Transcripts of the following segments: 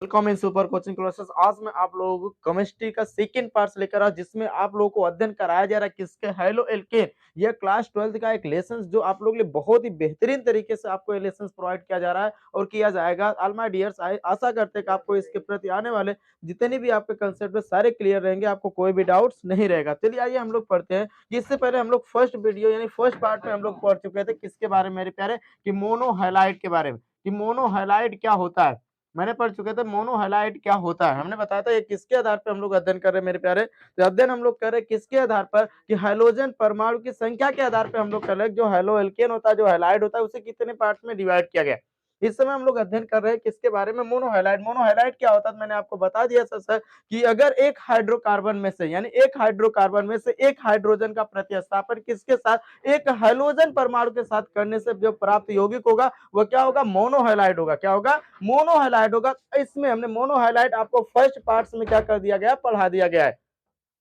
Welcome in super coaching classes. आज मैं आप लोगों को केमिस्ट्री का सेकंड पार्ट लेकर आया जिसमें आप लोगों को अध्ययन कराया जा रहा है किसके हेलो एल्केन। यह क्लास 12 का एक लेसन जो आप लोगों के लिए बहुत ही बेहतरीन तरीके से आपको ये लेसन प्रोवाइड किया जा रहा है और किया जाएगा। ऑल माय डियर्स, आशा करते हैं कि आपको इसके प्रति आने वाले जितने भी आपके कंसेप्ट है सारे क्लियर रहेंगे, आपको कोई भी डाउट्स नहीं रहेगा। चलिए आइए हम लोग पढ़ते हैं। इससे पहले हम लोग फर्स्ट वीडियो यानी फर्स्ट पार्ट में हम लोग पढ़ चुके थे किसके बारे में मेरे प्यारे, कि मोनोहैलाइड के बारे में, कि मोनोहैलाइड क्या होता है। मैंने पढ़ चुके थे मोनोहैलाइड क्या होता है। हमने बताया था ये किसके आधार पर हम लोग अध्ययन कर रहे हैं मेरे प्यारे, तो अध्ययन हम लोग कर रहे हैं किसके आधार पर, कि हाइड्रोजन परमाणु की संख्या के आधार पर हम लोग कर रहे हैं। जो हेलो एल्केन होता है, जो हैलाइड होता है, उसे कितने पार्ट में डिवाइड किया गया। इस समय हम लोग अध्ययन कर रहे हैं किसके बारे में, मोनोहैलाइड। मोनोहैलाइड क्या होता है मैंने आपको बता दिया सर कि अगर एक हाइड्रोकार्बन में से यानी एक हाइड्रोकार्बन में से एक हाइड्रोजन का प्रतिस्थापन किसके साथ, एक हाइड्रोजन परमाणु के साथ करने से जो प्राप्त यौगिक होगा वो क्या होगा, मोनोहैलाइड होगा। क्या होगा, मोनोहैलाइड होगा। इसमें हमने मोनोहैलाइड आपको फर्स्ट पार्ट्स में क्या कर दिया गया, पढ़ा दिया गया है।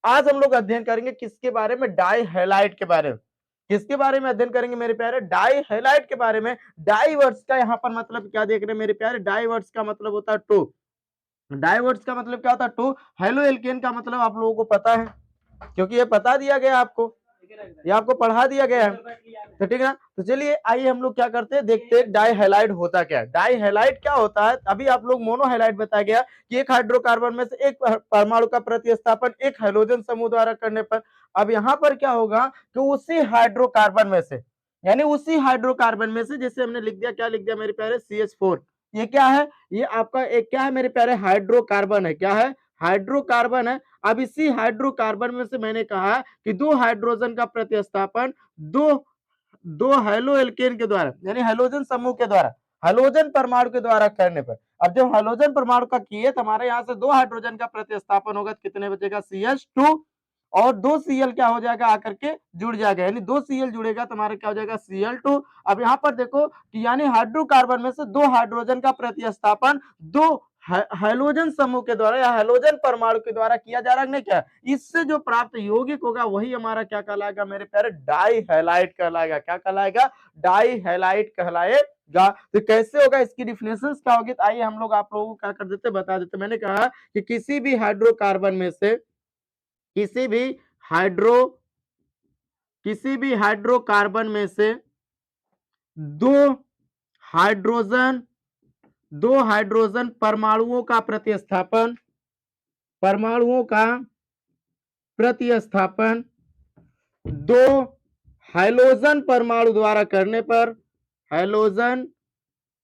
आज हम लोग अध्ययन करेंगे किसके बारे में, डाइहैलाइड के बारे में। किसके बारे में अध्ययन करेंगे मेरे प्यारे, डाइहैलाइड के बारे में। डाइवर्स का यहाँ पर मतलब क्या देख रहे हैं मेरे प्यारे, डाइवर्स का मतलब होता है टू। डाइवर्स का मतलब क्या होता है, टू। हेलो एल्केन का मतलब आप लोगों को पता है क्योंकि ये बता दिया गया आपको, ये आपको पढ़ा दिया गया है, तो ठीक है ना। तो चलिए आइए हम लोग क्या करते हैं, देखते हैं डाइहैलाइड होता क्या है। डाइहैलाइड क्या होता है, अभी आप लोग मोनोहैलाइड बताया गया कि एक हाइड्रोकार्बन में से एक परमाणु का प्रतिस्थापन एक हाइड्रोजन समूह द्वारा करने पर। अब यहाँ पर क्या होगा कि उसी हाइड्रोकार्बन में से यानी उसी हाइड्रोकार्बन में से, जैसे हमने लिख दिया, क्या लिख दिया मेरे प्यारे, CH4। ये क्या है, ये आपका एक क्या है मेरे प्यारे, हाइड्रोकार्बन है। क्या है, हाइड्रोकार्बन है। अब इसी हाइड्रोकार्बन में से मैंने कहा कि दो हाइड्रोजन का प्रतिस्थापन दो दो हेलो एल्केन के द्वारा यानी हेलोजन समूह के द्वारा, हेलोजन परमाणु के द्वारा करने पर। अब जब हेलोजन परमाणु का किए तो हमारे यहाँ से दो हाइड्रोजन का प्रतिस्थापन होगा, कितने बचेगा, CH2 और दो Cl क्या हो जाएगा, आकर के जुड़ जाएगा, यानी दो Cl जुड़ेगा तो हमारा क्या हो जाएगा, Cl2। अब यहाँ पर देखो कि यानी हाइड्रोकार्बन में से दो हाइड्रोजन का प्रतिस्थापन दो हैलोजन समूह के द्वारा या हैलोजन परमाणु के द्वारा किया जा रहा है। क्या, इससे जो प्राप्त यौगिक होगा वही हमारा क्या कहलाएगा मेरे प्यारे, डाइहैलाइड कहलाएगा। क्या कहलाएगा, डाइहैलाइड कहलाएगा। तो कैसे होगा, इसकी डिफिनेशन क्या होगी, तो आइए हम लोग आप लोगों को क्या कर देते, बता देते। मैंने कहा कि किसी भी हाइड्रोकार्बन में से किसी भी हाइड्रो किसी भी हाइड्रोकार्बन में से दो हाइड्रोजन दो हाइड्रोजन परमाणुओं का प्रतिस्थापन दो हाइड्रोजन परमाणु द्वारा करने पर, हाइड्रोजन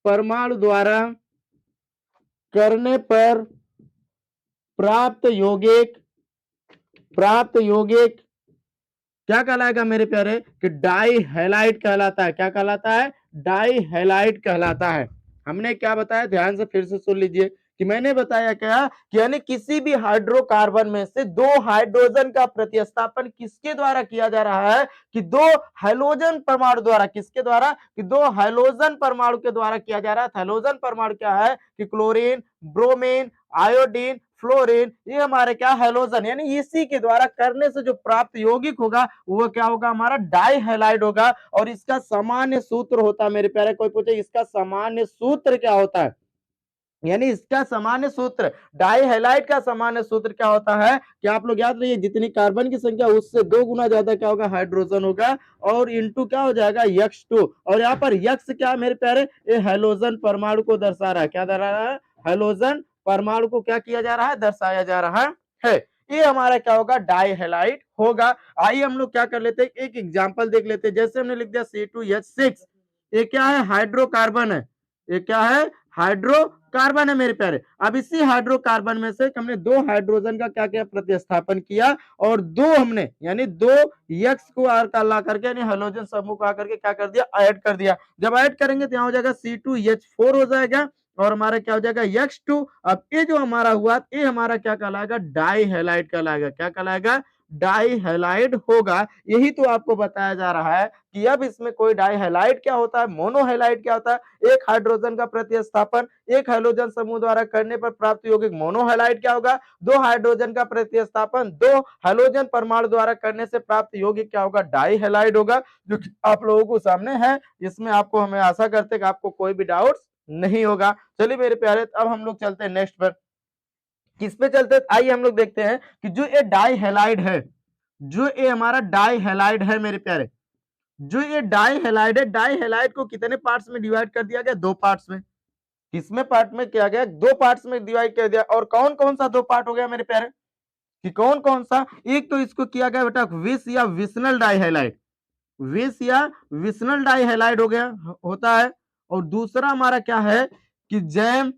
परमाणु द्वारा करने पर प्राप्त यौगिक क्या कहलाएगा मेरे प्यारे, कि डाइहैलाइड कहलाता है। क्या कहलाता है, डाइहैलाइड कहलाता है। हमने क्या बताया, ध्यान से फिर से सुन लीजिए कि मैंने बताया क्या, कि यानी किसी भी हाइड्रोकार्बन में से दो हाइड्रोजन का प्रतिस्थापन किसके द्वारा किया जा रहा है, कि दो हैलोजन परमाणु द्वारा। किसके द्वारा, कि दो हैलोजन परमाणु के द्वारा किया जा रहा है। हैलोजन परमाणु क्या है, कि क्लोरीन, ब्रोमीन, आयोडीन, फ्लोरीन, ये हमारे क्या, हैलोजन, यानी इसी के द्वारा करने से जो प्राप्त यौगिक होगा वो क्या होगा, हमारा डाइहैलाइड होगा। और इसका सामान्य सूत्र होता है मेरे प्यारे, कोई पूछे इसका सामान्य सूत्र क्या होता है, यानी इसका सामान्य सूत्र, डाइहैलाइड का सामान्य सूत्र क्या होता है, कि आप लोग याद रखिए, जितनी कार्बन की संख्या उससे दो गुना ज्यादा क्या होगा, हाइड्रोजन होगा, और इंटू क्या हो जाएगा, X2। और यहाँ पर यक्स क्या मेरे प्यारे, ये हैलोजन परमाणु को दर्शा रहा है। क्या दर्शा रहा है, हैलोजन परमाणु को क्या किया जा रहा है, दर्शाया जा रहा है। ये हमारा क्या होगा, डाइहैलाइड होगा। आइए हम लोग क्या कर लेते हैं, एक एग्जाम्पल देख लेते हैं। जैसे हमने लिख दिया C2H6, ये क्या है, हाइड्रोकार्बन है। ये क्या है, हाइड्रोकार्बन है मेरे प्यारे। अब इसी हाइड्रोकार्बन में से हमने दो हाइड्रोजन का क्या किया, प्रतिस्थापन किया, और दो हमने यानी दो यक्स को ला करके यानी हाइड्रोजन समूह को आकर के क्या कर दिया, ऐड कर दिया। जब ऐड करेंगे तो यहाँ हो जाएगा C2H4 हो जाएगा, और हमारा क्या हो जाएगा, X2। अब ये जो हमारा हुआ, ये हमारा क्या कहलाएगा, डाइहैलाइड कहलाएगा। क्या कहलाएगा, डाइहैलाइड होगा। यही तो आपको बताया जा रहा है कि अब इसमें कोई डाइहैलाइड क्या होता है, मोनोहैलाइड क्या होता है, एक हाइड्रोजन का प्रतिस्थापन एक हाइड्रोजन समूह द्वारा करने पर प्राप्त यौगिक मोनोहैलाइड क्या होगा, दो हाइड्रोजन का प्रतिस्थापन दो हाइड्रोजन परमाणु द्वारा करने से प्राप्त यौगिक क्या होगा, डाइहैलाइड होगा, जो आप लोगों को सामने है। इसमें आपको, हमें आशा करते हैं कि आपको कोई भी डाउट्स नहीं होगा। चलिए मेरे प्यारे, अब हम लोग चलते हैं नेक्स्ट पर। किस पे चलते हैं? आइए हम लोग देखते हैं कि जो ये डाई हैलाइड है, जो ये हमारा डाई हैलाइड है मेरे प्यारे, जो ये डाई हैलाइड है, डाई हैलाइड को कितने पार्ट्स में डिवाइड कर दिया गया? 2 पार्ट्स में। किसमें पार्ट में किया गया? 2 पार्ट्स में डिवाइड कर दिया। और कौन कौन सा 2 पार्ट हो गया मेरे प्यारे? कि कौन कौन सा? एक तो इसको किया गया बेटा विस या विसनल डाई हैलाइड, विस या विसनल डाई हैलाइड हो गया होता है। और दूसरा हमारा क्या है कि जैम,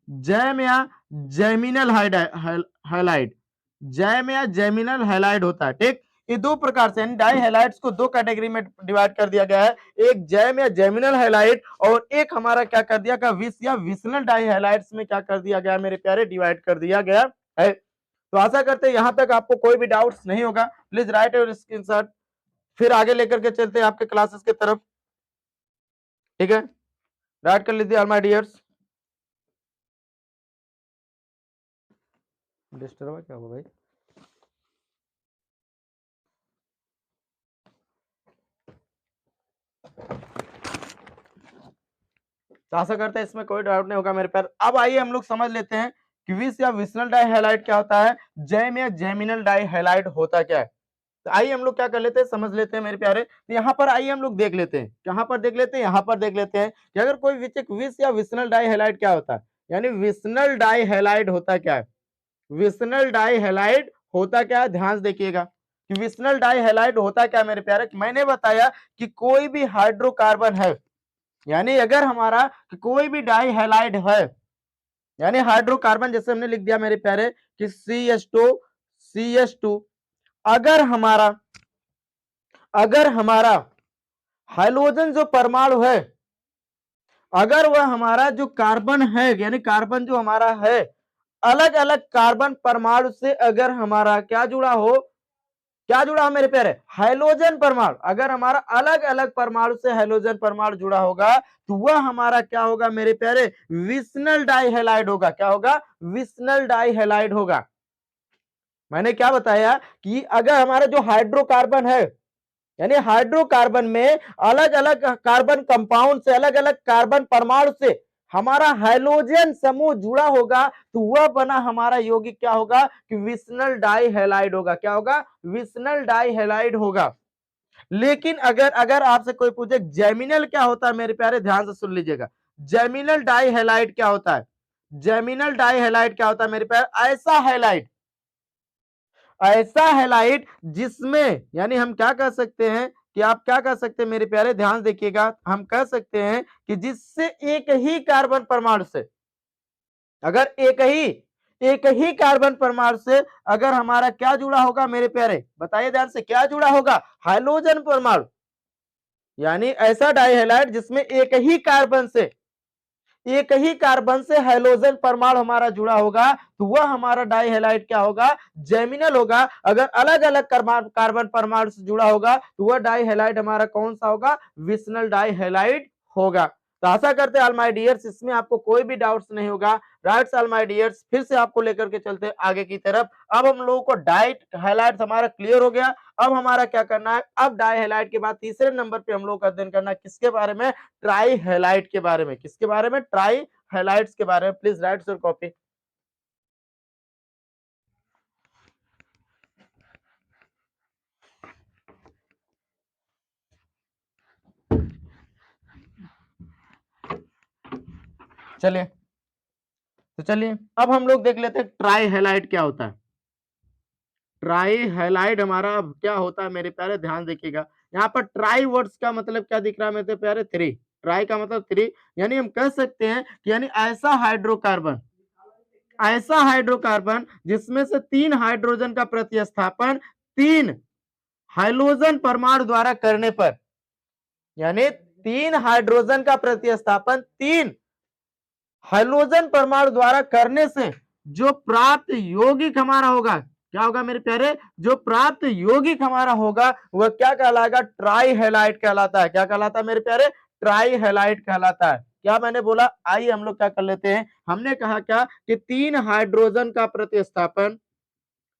जैम या जैमिनल हैलाइड, जैम या जैमिनल हैलाइड होता है। ठीक, ये 2 प्रकार से डाई हैलाइड्स को 2 कैटेगरी में डिवाइड कर दिया गया है, एक जैम या जैमिनल हैलाइड और एक हमारा क्या कर दिया गया? विस या विसनल डाई हैलाइड्स में क्या कर दिया गया मेरे प्यारे? डिवाइड कर दिया गया है। तो आशा करते हैं यहां तक आपको कोई भी डाउट्स नहीं होगा। प्लीज राइट योर स्क्रीनशॉट, फिर आगे लेकर के चलते हैं आपके क्लासेस की तरफ। ठीक है, राइट कर लीजिए ऑल माय डियर्स। डिस्टर्ब हुआ क्या हुआ भाई? तो आशा करते हैं इसमें कोई डाउट नहीं होगा मेरे पर। अब आइए हम लोग समझ लेते हैं कि विस या विसनल डाई हैलाइड क्या होता है, जैम या जैमिनल डाई हैलाइड होता क्या है। तो आइए हम लोग क्या कर लेते हैं, समझ लेते हैं मेरे प्यारे। तो यहाँ पर आइए हम लोग देख लेते हैं, कहां पर देख लेते हैं? यहाँ पर देख लेते हैं कि अगर कोई विस या विसनल डाई हैलाइड क्या होता है, यानी विसनल डाई हैलाइड होता क्या है, विसनल डाई हैलाइड होता क्या है? ध्यान से देखिएगा कि विसनल डाई हैलाइड होता क्या है मेरे प्यारे। मैंने बताया कि कोई भी हाइड्रोकार्बन है, यानी अगर हमारा कोई भी डाई हैलाइड है, यानी हाइड्रोकार्बन, जैसे हमने लिख दिया मेरे प्यारे कि CH2, अगर हमारा हाइड्रोजन जो परमाणु है, अगर वह हमारा जो कार्बन है, यानी कार्बन जो हमारा है, अलग अलग कार्बन परमाणु से अगर हमारा क्या जुड़ा हो, क्या जुड़ा हो मेरे प्यारे? हाइड्रोजन परमाणु। अगर हमारा अलग अलग परमाणु से हाइड्रोजन परमाणु जुड़ा होगा तो वह हमारा क्या होगा मेरे प्यारे? विसनल डाई हैलाइड होगा। क्या होगा? विसनल डाई हैलाइड होगा। मैंने क्या बताया कि अगर हमारा जो हाइड्रोकार्बन है, यानी हाइड्रोकार्बन में अलग अलग कार्बन कंपाउंड से, अलग अलग कार्बन परमाणु से हमारा हाइड्रोजन समूह जुड़ा होगा तो वह बना हमारा यौगिक क्या होगा? कि विसनल डाई हैलाइड होगा। क्या होगा? विसनल डाई हैलाइड होगा। लेकिन अगर अगर आपसे कोई पूछे जैमिनल क्या होता है मेरे प्यारे, ध्यान से सुन लीजिएगा, जैमिनल डाई हैलाइड क्या होता है? जैमिनल डाई हैलाइड क्या होता है मेरे प्यारे? ऐसा हैलाइड जिसमें, यानी हम क्या कह सकते हैं कि आप क्या कह सकते हैं मेरे प्यारे, ध्यान देखिएगा, हम कह सकते हैं कि जिससे एक ही कार्बन परमाणु से, अगर एक ही कार्बन परमाणु से अगर हमारा क्या जुड़ा होगा मेरे प्यारे, बताइए ध्यान से, क्या जुड़ा होगा? हाइड्रोजन परमाणु। यानी ऐसा डाई हैलाइड जिसमें एक ही कार्बन से हाइड्रोजन परमाणु हमारा जुड़ा होगा तो वह हमारा डाई हैलाइड क्या होगा? जैमिनल होगा। अगर अलग अलग कार्बन परमाणु से जुड़ा होगा तो वह डाई हैलाइड हमारा कौन सा होगा? विसनल डाई हैलाइड होगा। तो आशा करते हैं ऑल माय डियर्स इसमें आपको कोई भी डाउट्स नहीं होगा। राइट्स ऑल माय डियर्स, फिर से आपको लेकर के चलते हैं आगे की तरफ। अब हम लोगों को डाइट हाइलाइट हमारा क्लियर हो गया। अब हमारा क्या करना है? अब डाई हैलाइड के बाद तीसरे नंबर पे हम लोग का अध्ययन करना है किसके बारे में? ट्राई हैलाइट के बारे में। किसके बारे में? ट्राई हैलाइट्स के बारे में। Please right your copy. चलिए, तो चलिए अब हम लोग देख लेते हैं ट्राई हैलाइट क्या होता है। ट्राई हैलाइड हमारा अब क्या होता है मेरे प्यारे, ध्यान देखिएगा। यहाँ पर ट्राई वर्ड्स का मतलब क्या दिख रहा है मेरे प्यारे? 3। ट्राई का मतलब 3, यानी हम कह सकते हैं कि यानी ऐसा हाइड्रोकार्बन जिसमें से 3 हाइड्रोजन का प्रतिस्थापन 3 हाइड्रोजन परमाणु द्वारा करने पर, यानी 3 हाइड्रोजन का प्रतिस्थापन 3 हाइड्रोजन परमाणु द्वारा करने से जो प्राप्त यौगिक हमारा होगा, क्या होगा मेरे प्यारे? जो प्राप्त यौगिक हमारा होगा वह क्या कहलाएगा? ट्राई हैलाइड कहलाता है। क्या कहलाता है मेरे प्यारे? ट्राई हैलाइड कहलाता है। क्या मैंने बोला? आइए हम लोग क्या कर लेते हैं। हमने कहा क्या कि 3 हाइड्रोजन का प्रतिस्थापन,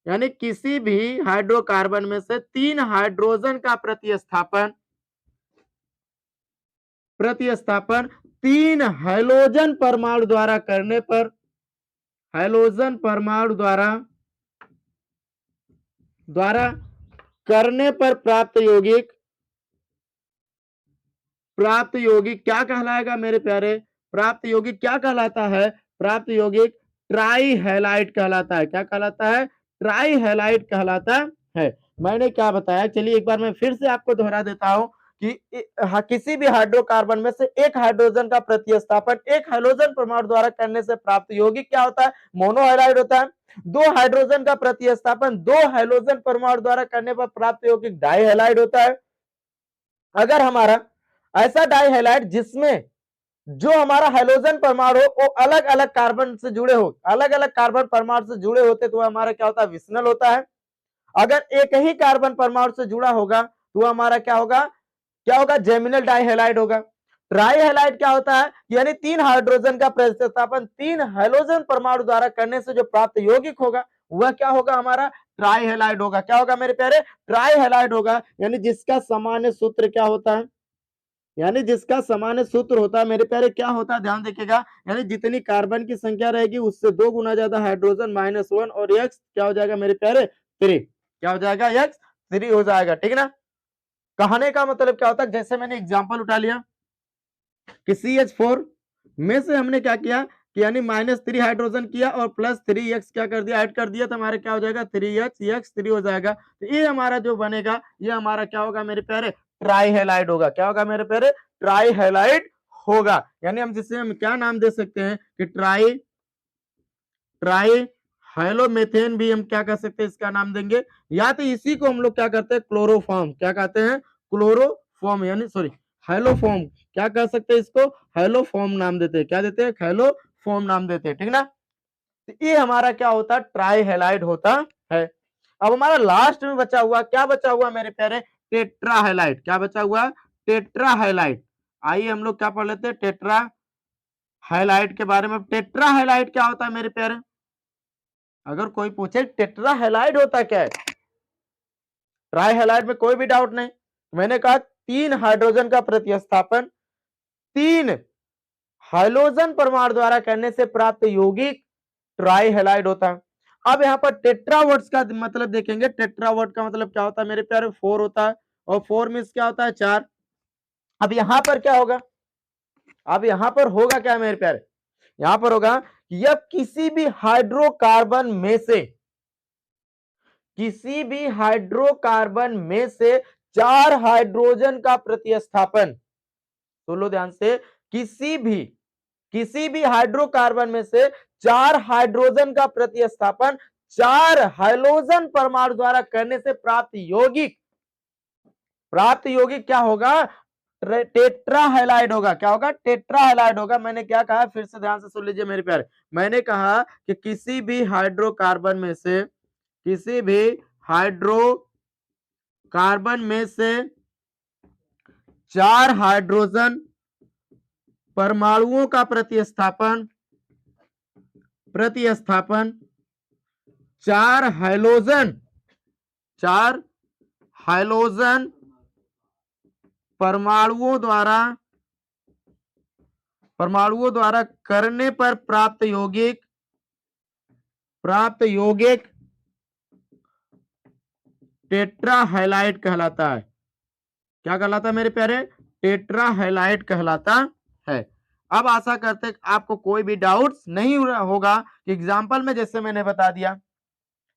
यानी किसी भी हाइड्रोकार्बन में से 3 हाइड्रोजन का प्रतिस्थापन 3 हाइड्रोजन परमाणु द्वारा करने पर, हाइड्रोजन परमाणु द्वारा करने पर प्राप्त यौगिक क्या कहलाएगा मेरे प्यारे? प्राप्त यौगिक क्या कहलाता है? प्राप्त यौगिक ट्राई हैलाइड कहलाता है। क्या कहलाता है? ट्राई हैलाइड कहलाता है। मैंने क्या बताया, चलिए एक बार मैं फिर से आपको दोहरा देता हूं कि किसी भी हाइड्रोकार्बन में से एक हाइड्रोजन का प्रतिस्थापन एक हाइड्रोजन परमाणु द्वारा करने से प्राप्त यौगिक क्या होता है? मोनोहाइड्राइड होता है। दो हाइड्रोजन का प्रतिस्थापन दो हाइड्रोजन परमाणु द्वारा करने पर प्राप्त यौगिक डाइहैलाइड होता है। अगर हमारा ऐसा डाइहैलाइड जिसमें जो हमारा हाइड्रोजन परमाणु हो वो अलग अलग कार्बन से जुड़े हो, अलग अलग कार्बन परमाणु से जुड़े होते तो हमारा क्या होता है? विस्नल होता है। अगर एक ही कार्बन परमाणु से जुड़ा होगा तो हमारा क्या होगा? क्या होगा? जेमिनल डाइहैलाइड होगा। ट्राइहैलाइड क्या होता है? यानी 3 हाइड्रोजन का प्रतिस्थापन 3 हाइड्रोजन परमाणु द्वारा करने से जो प्राप्त यौगिक होगा वह क्या होगा? हमारा ट्राइहैलाइड होगा। क्या होगा मेरे प्यारे? ट्राइहैलाइड होगा। यानी जिसका सामान्य सूत्र क्या होता है? यानी जिसका सामान्य सूत्र होता है मेरे प्यारे क्या होता है? ध्यान देखिएगा, यानी जितनी कार्बन की संख्या रहेगी उससे 2 गुना ज्यादा हाइड्रोजन -1 और x क्या हो जाएगा मेरे प्यारे? 3। क्या हो जाएगा? x 3 हो जाएगा। ठीक है ना? कहने का मतलब क्या होता है? जैसे मैंने एग्जांपल उठा लिया कि CH4 में से हमने क्या किया कि यानी -3 हाइड्रोजन किया और +3x क्या कर दिया? ऐड कर दिया तो हमारा क्या हो जाएगा? 3x x 3 हो जाएगा। तो ये हमारा जो बनेगा ये हमारा क्या होगा मेरे प्यारे? ट्राइहैलाइड होगा। क्या होगा मेरे प्यारे? ट्राइहैलाइड होगा। यानी हम जिसे हम क्या नाम दे सकते हैं कि ट्राई हाइलोमेथेन भी हम क्या कर सकते हैं? इसका नाम देंगे। या तो इसी को हम लोग क्या करते हैं? क्लोरोफॉर्म। क्या कहते हैं? क्लोरोफॉर्म यानी सॉरी हाइलोफॉर्म। क्या कर सकते हैं इसको? हाइलोफॉर्म नाम देते हैं। क्या देते हैं? हाइलोफॉर्म नाम देते हैं। ठीक ना? तो ये हमारा क्या होता है? ट्राइहैलाइड होता है। अब हमारा लास्ट में बचा हुआ क्या बचा हुआ मेरे प्यारे? टेट्राहैलाइड। क्या बचा हुआ? टेट्राहैलाइड। आइए हम लोग क्या पढ़ लेते हैं टेट्राहैलाइड के बारे में। टेट्राहैलाइड क्या होता है मेरे प्यारे? अगर कोई पूछे टेट्राहैलाइड होता क्या है? ट्राइहैलाइड में कोई भी डाउट नहीं। मैंने कहा 3 हाइड्रोजन का प्रतिस्थापन 3 हाइड्रोजन परमाणु द्वारा करने से प्राप्त यौगिक ट्राइहैलाइड होता है। अब यहाँ पर टेट्रावर्ड्स का मतलब देखेंगे। टेट्रावर्ड का मतलब क्या होता है मेरे प्यारे? 4 होता है और 4 मींस क्या होता है? 4। अब यहां पर क्या होगा? अब यहां पर होगा क्या मेरे प्यारे? यहां पर होगा यह किसी भी हाइड्रोकार्बन में से चार हाइड्रोजन का प्रतिस्थापन, सुन लो ध्यान से, किसी भी हाइड्रोकार्बन में से 4 हाइड्रोजन का प्रतिस्थापन 4 हाइड्रोजन परमाणु द्वारा करने से प्राप्त यौगिक क्या होगा? टेट्राहैलाइड होगा। क्या होगा? टेट्राहैलाइड होगा। मैंने क्या कहा? फिर से ध्यान से सुन लीजिए मेरे प्यारे। मैंने कहा कि किसी भी हाइड्रोकार्बन में से 4 हाइड्रोजन परमाणुओं का प्रतिस्थापन 4 हाइड्रोजन परमाणुओं द्वारा करने पर प्राप्त यौगिक टेट्राहैलाइड कहलाता है। क्या कहलाता है मेरे प्यारे? टेट्राहैलाइड कहलाता है। अब आशा करते हैं आपको कोई भी डाउट्स नहीं होगा कि एग्जाम्पल में जैसे मैंने बता दिया,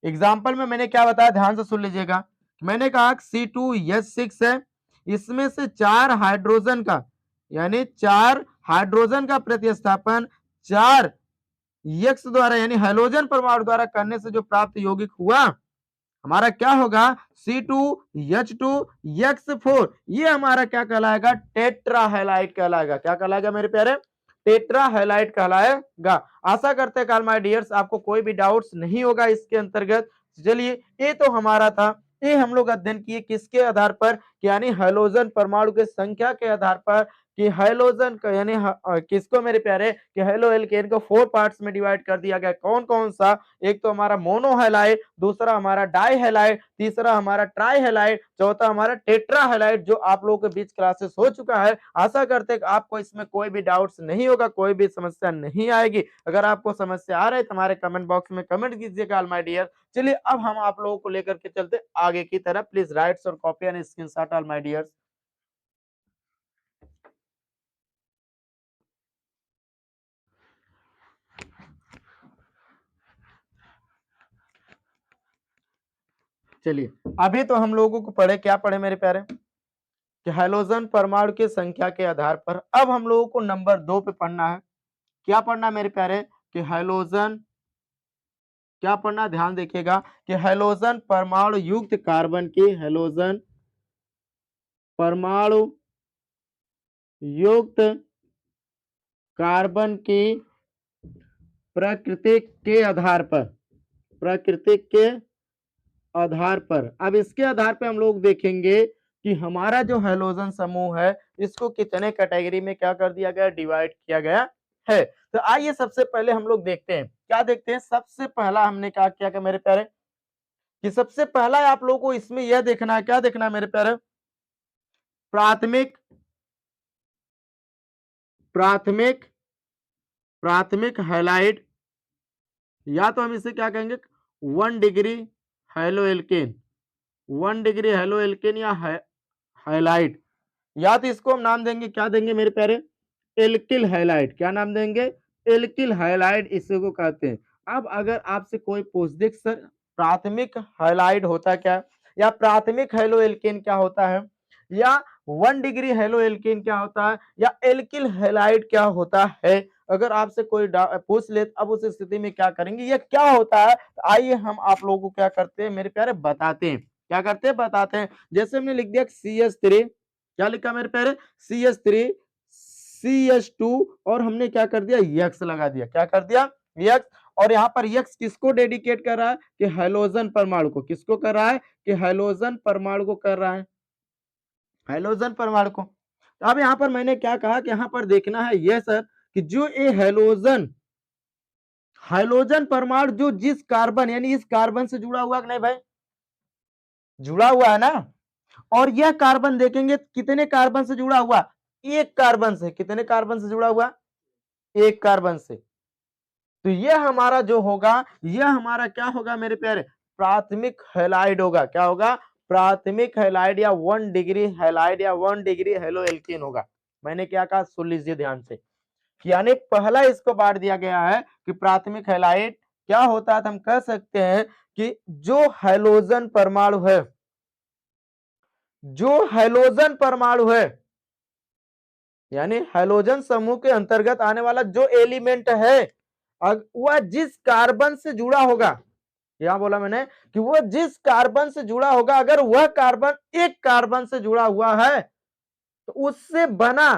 एग्जाम्पल में मैंने क्या बताया? ध्यान से सुन लीजिएगा। मैंने कहा C2H6 है, इसमें से 4 हाइड्रोजन का यानी 4 हाइड्रोजन का प्रतिस्थापन 4 x द्वारा यानी हाइड्रोजन परमाणु द्वारा करने से जो प्राप्त यौगिक हुआ हमारा क्या होगा? C2H2X4। ये हमारा क्या कहलाएगा? टेट्राहैलाइड कहलाएगा। क्या कहलाएगा मेरे प्यारे? टेट्राहैलाइड कहलाएगा। आशा करते हैं कॉल माय डियर्स आपको कोई भी डाउट्स नहीं होगा इसके अंतर्गत। चलिए ये तो हमारा था, ये हम लोग अध्ययन किए किसके आधार पर? यानी हाइड्रोजन परमाणु के संख्या के आधार पर कि हैलोजन का यानी किसको मेरे प्यारे कि हेलो एल्केन को 4 पार्ट्स में डिवाइड कर दिया गया। कौन-कौन सा? एक तो हमारा मोनो हैलाइड, दूसरा हमारा डाई हैलाइड, तीसरा हमारा ट्राई हैलाइड, चौथा हमारा टेट्रा हैलाइड, जो आप लोगों के बीच क्लासेस हो चुका है। आशा करते हैं कि आपको इसमें कोई भी डाउट्स नहीं होगा, कोई भी समस्या नहीं आएगी। अगर आपको समस्या आ रही है तो हमारे कमेंट बॉक्स में कमेंट कीजिएगा माय डियर। चलिए अब हम आप लोगों को लेकर के चलते आगे की तरफ। प्लीज राइट्स और copy and screenshot all my dears. चलिए अभी तो हम लोगों को पढ़े, क्या पढ़े मेरे प्यारे कि हैलोजन परमाणु की संख्या के आधार पर। अब हम लोगों को नंबर 2 पे पढ़ना है। क्या पढ़ना है मेरे प्यारे कि हैलोजन, क्या पढ़ना, ध्यान देखिएगा कि हैलोजन परमाणु युक्त कार्बन की, हैलोजन परमाणु युक्त कार्बन की प्रकृति के आधार पर, प्रकृति के आधार पर। अब इसके आधार पर हम लोग देखेंगे कि हमारा जो हैलोजन समूह है इसको कितने कैटेगरी में क्या कर दिया गया, डिवाइड किया गया है। तो आइए सबसे पहले हम लोग देखते हैं, क्या देखते हैं। सबसे पहला हमने क्या किया कि मेरे प्यारे कि सबसे पहला आप लोगों को इसमें यह देखना है, क्या देखना है मेरे प्यारे, प्राथमिक प्राथमिक प्राथमिक हैलाइड, या तो हम इसे क्या कहेंगे 1 degree haloalkane, 1 degree haloalkane या हैलाइड, या तो इसको हम नाम देंगे, क्या देंगे मेरे प्यारे, एल्किल हैलाइड। क्या नाम देंगे, एल्किल हैलाइड इसी को कहते हैं। अब अगर आपसे कोई पूछ दे सर प्राथमिक हैलाइड होता क्या, या प्राथमिक हैलो एल्केन क्या होता है, या 1 डिग्री हैलो एल्केन क्या होता है, या एल्किल हैलाइड क्या होता है, अगर आपसे कोई पूछ ले, अब उस स्थिति में क्या करेंगे, ये क्या होता है, तो आइए हम आप लोगों को क्या करते हैं मेरे प्यारे बताते हैं। क्या करते हैं बताते हैं। जैसे हमने लिख दिया CH3, क्या लिखा मेरे प्यारे CH3 CH2, और हमने क्या कर दिया यक्स लगा दिया, क्या कर दिया यक्स। और यहाँ पर यक्स किसको डेडिकेट कर रहा है कि हैलोजन परमाणु को, किसको कर रहा है कि हैलोजन परमाणु को कर रहा है, हैलोजन परमाणु को। तो अब यहाँ पर मैंने क्या कहा कि यहाँ पर देखना है यह सर कि जो ये हैलोजन हैलोजन परमाणु जो जिस कार्बन यानी इस कार्बन से जुड़ा हुआ कि नहीं भाई, जुड़ा हुआ है ना। और यह कार्बन देखेंगे कितने कार्बन से जुड़ा हुआ, एक कार्बन से, कितने कार्बन से जुड़ा हुआ, एक कार्बन से। तो यह हमारा जो होगा, यह हमारा क्या होगा मेरे प्यारे, प्राथमिक हैलाइड होगा। क्या होगा, प्राथमिक हैलाइड या 1 डिग्री हैलाइड या 1 डिग्री हेलो एल्कीन होगा। मैंने क्या कहा सुन लीजिए ध्यान से, यानी पहला इसको बांट दिया गया है कि प्राथमिक हैलाइड क्या होता है, तो हम कह सकते हैं कि जो हैलोजन परमाणु है, जो हैलोजन परमाणु है, यानी हैलोजन समूह के अंतर्गत आने वाला जो एलिमेंट है, वह जिस कार्बन से जुड़ा होगा, यहां बोला मैंने कि वह जिस कार्बन से जुड़ा होगा, अगर वह कार्बन एक कार्बन से जुड़ा हुआ है तो उससे बना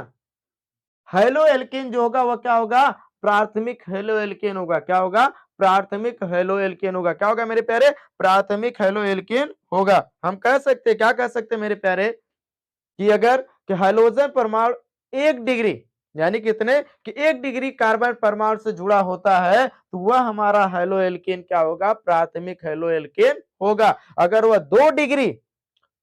हेलो एल्केन जो होगा वह क्या होगा, प्राथमिक हेलो एल्केन होगा। क्या होगा, प्राथमिक हेलो एल्केन होगा। क्या होगा मेरे प्यारे, प्राथमिक हेलो एल्केन होगा। हम कह सकते हैं, क्या कह सकते हैं मेरे प्यारे कि अगर कि हैलोजन परमाणु 1 डिग्री यानी कितने कि 1 डिग्री कार्बन परमाणु से जुड़ा होता है तो वह हमारा हेलो एल्केन क्या होगा, प्राथमिक हेलो एल्केन होगा। अगर वह 2 डिग्री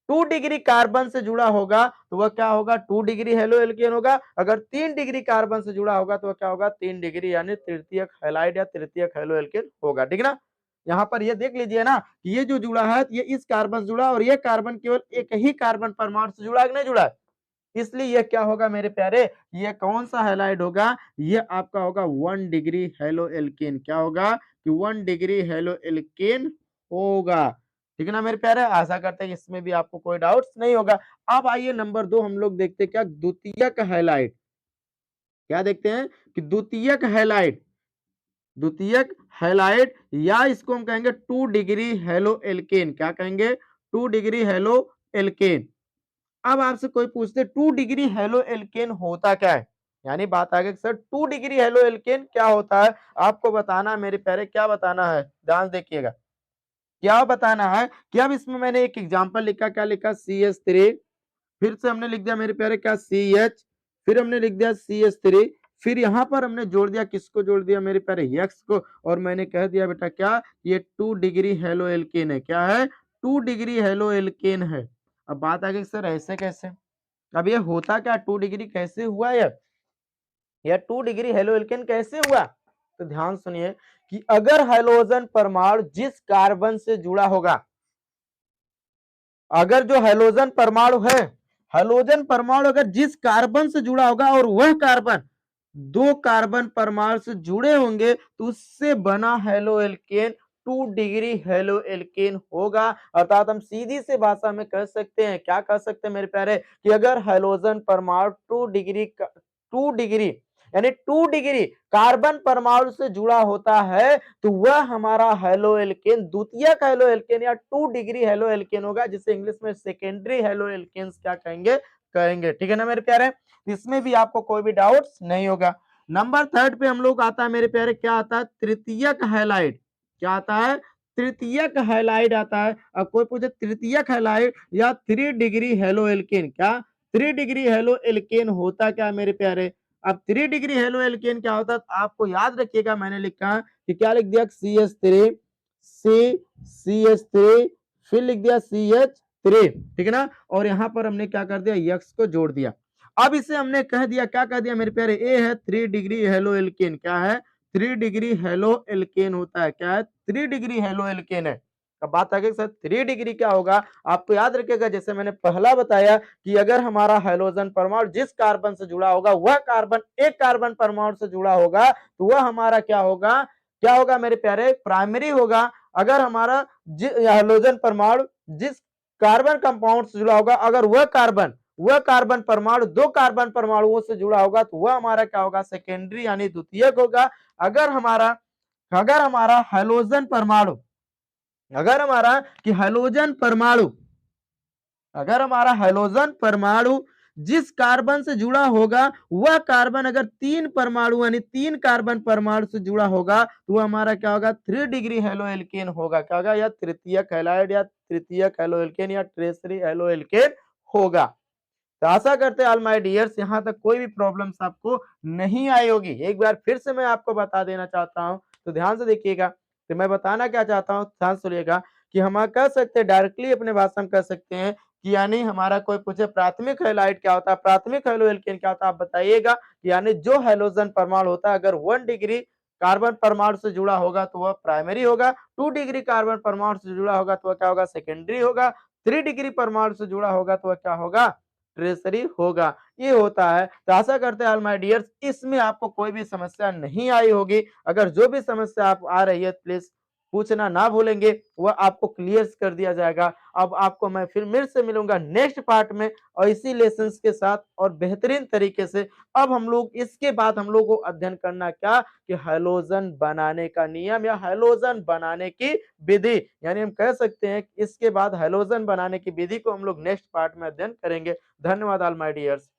2 डिग्री कार्बन से जुड़ा होगा तो वह क्या होगा, 2 डिग्री हेलो एल्केन होगा। अगर 3 डिग्री कार्बन से जुड़ा होगा तो वह क्या होगा, 3 डिग्री यानी तृतीयक हैलाइड या तृतीयक हेलो एल्केन होगा। ठीक ना। यहाँ पर ये देख लीजिए ना, ये जो जुड़ा है ये इस कार्बन से जुड़ा और ये कार्बन केवल एक ही कार्बन परमाणु से जुड़ा है कि नहीं जुड़ा है, इसलिए ये क्या होगा मेरे प्यारे, ये कौन सा हैलाइड होगा, ये आपका होगा 1 डिग्री हेलो एल्केन। क्या होगा कि 1 डिग्री हेलो एल्केन होगा। ठीक है ना मेरे प्यारे, आशा करते हैं इसमें भी आपको कोई डाउट्स नहीं होगा। अब आइए नंबर 2 हम लोग देखते हैं क्या, द्वितीयक हैलाइड। क्या देखते हैं कि द्वितीयक हैलाइड, द्वितीयक हैलाइड या इसको हम कहेंगे 2 डिग्री हेलो एल्केन। क्या कहेंगे, 2 डिग्री हेलो एल्केन। अब आपसे कोई पूछते 2 डिग्री हेलो एल्केन होता क्या है, यानी बात आ गई सर 2 डिग्री हेलो एल्केन क्या होता है, आपको बताना है मेरे प्यारे। क्या बताना है, ध्यान देखिएगा, क्या बताना है कि अब इसमें मैंने एक एग्जांपल लिखा, क्या लिखा CH3, फिर से हमने लिख दिया मेरे प्यारे क्या CH, फिर हमने लिख दिया CH3, फिर यहाँ पर हमने जोड़ दिया, किसको जोड़ दिया मेरे प्यारे, X को, और मैंने कह दिया बेटा क्या, ये 2 डिग्री हेलो एल्केन है। क्या है, 2 डिग्री हेलो एल्केन है। अब बात आ गई सर ऐसे कैसे, अब ये होता क्या, 2 डिग्री कैसे हुआ यह 2 डिग्री हेलो एल्केन कैसे हुआ? तो ध्यान सुनिए कि अगर हाइड्रोजन परमाणु जिस कार्बन से जुड़ा होगा, अगर जो हाइड्रोजन परमाणु है, हाइड्रोजन परमाणु अगर जिस कार्बन से जुड़ा होगा और वह कार्बन 2 कार्बन परमाणु से जुड़े होंगे तो उससे बना halo alkane 2 degree halo alkane होगा। अर्थात हम सीधी सी भाषा में कह सकते हैं, क्या कह सकते हैं मेरे प्यारे, कि अगर हाइड्रोजन परमाणु 2 डिग्री यानी 2 डिग्री कार्बन परमाणु से जुड़ा होता है तो वह हमारा हेलो एल्केन द्वितीयक हेलो एल्केन या 2 डिग्री हेलो एल्केन होगा, जिसे इंग्लिश में सेकेंडरी हेलो एल्केन्स क्या कहेंगे, कहेंगे। ठीक है ना मेरे प्यारे, इसमें भी आपको कोई भी डाउट्स नहीं होगा। नंबर 3 पे हम लोग आता है मेरे प्यारे, क्या आता है, तृतीयक हैलाइड। क्या आता है, तृतीयक हैलाइड आता है। अब कोई पूछे तृतीयक हैलाइड या 3 डिग्री हेलो एल्केन, क्या 3 डिग्री हेलो एल्केन होता क्या मेरे प्यारे? अब 3 डिग्री हेलो एल्केन क्या होता है, आपको याद रखिएगा, मैंने लिखा कि क्या लिख दिया, CH3 CH3, फिर लिख दिया CH3, ठीक है ना, और यहां पर हमने क्या कर दिया, X को जोड़ दिया। अब इसे हमने कह दिया, क्या कह दिया मेरे प्यारे, ए है 3 डिग्री हेलो एल्केन। क्या है, 3 डिग्री हेलो एल्केन होता है। क्या है, 3 डिग्री हेलो एल्केन है। अब बात आ गई सर 3 डिग्री क्या होगा, आपको याद रखिएगा, जैसे मैंने पहला बताया कि अगर हमारा हाइड्रोजन परमाणु जिस कार्बन से जुड़ा होगा, वह कार्बन एक कार्बन परमाणु से जुड़ा होगा तो वह हमारा क्या होगा, क्या होगा मेरे प्यारे, प्राइमरी होगा। अगर हमारा हाइड्रोजन परमाणु जिस कार्बन कंपाउंड से जुड़ा होगा, अगर वह कार्बन परमाणु 2 कार्बन परमाणुओं से जुड़ा होगा तो वह हमारा क्या होगा, सेकेंडरी यानी द्वितीयक होगा। अगर हमारा हाइड्रोजन परमाणु, अगर हमारा कि हाइड्रोजन परमाणु, अगर हमारा हाइड्रोजन परमाणु जिस कार्बन से जुड़ा होगा, वह कार्बन अगर 3 परमाणु यानी 3 कार्बन परमाणु से जुड़ा होगा तो वह हमारा क्या होगा, 3 डिग्री हेलो एल्केन होगा। क्या होगा, या तृतीयक हैलाइड या तृतीयक हेलो एल्केन या ट्रेसरी हेलो एल्केन होगा। तो आशा करते हैं ऑल माय डियर्स यहाँ तक कोई भी प्रॉब्लम्स आपको नहीं आई होगी। एक बार फिर से मैं आपको बता देना चाहता हूँ, तो ध्यान से देखिएगा। तो मैं बताना क्या चाहता हूँ, ध्यान सुनिएगा कि हम कह सकते हैं डायरेक्टली अपने भाषा में कह सकते हैं कि यानी हमारा कोई पूछे प्राथमिक हैलाइड क्या होता है, प्राथमिक हेलो एल्केन क्या होता है, आप बताइएगा। यानी जो हाइड्रोजन परमाणु होता है अगर 1 डिग्री कार्बन परमाणु से जुड़ा होगा तो वह प्राइमरी होगा, 2 डिग्री कार्बन परमाणु से जुड़ा होगा तो वह क्या होगा, सेकेंडरी होगा, 3 डिग्री परमाणु से जुड़ा होगा तो वह क्या होगा, ट्रेसरी होगा। ये होता है। तो आशा करते हैं ऑल माय डियर्स इसमें आपको कोई भी समस्या नहीं आई होगी। अगर जो भी समस्या आप आ रही है प्लीज पूछना ना भूलेंगे, वह आपको क्लियर कर दिया जाएगा। अब आपको मैं फिर से मिलूंगा नेक्स्ट पार्ट में और इसी लेसन्स के साथ और बेहतरीन तरीके से। अब हम लोग इसके बाद हम लोग को अध्ययन करना क्या, कि हैलोजन बनाने का नियम या हैलोजन बनाने की विधि, यानी हम कह सकते हैं कि इसके बाद हैलोजन बनाने की विधि को हम लोग नेक्स्ट पार्ट में अध्ययन करेंगे। धन्यवाद ऑल माय डियर्स।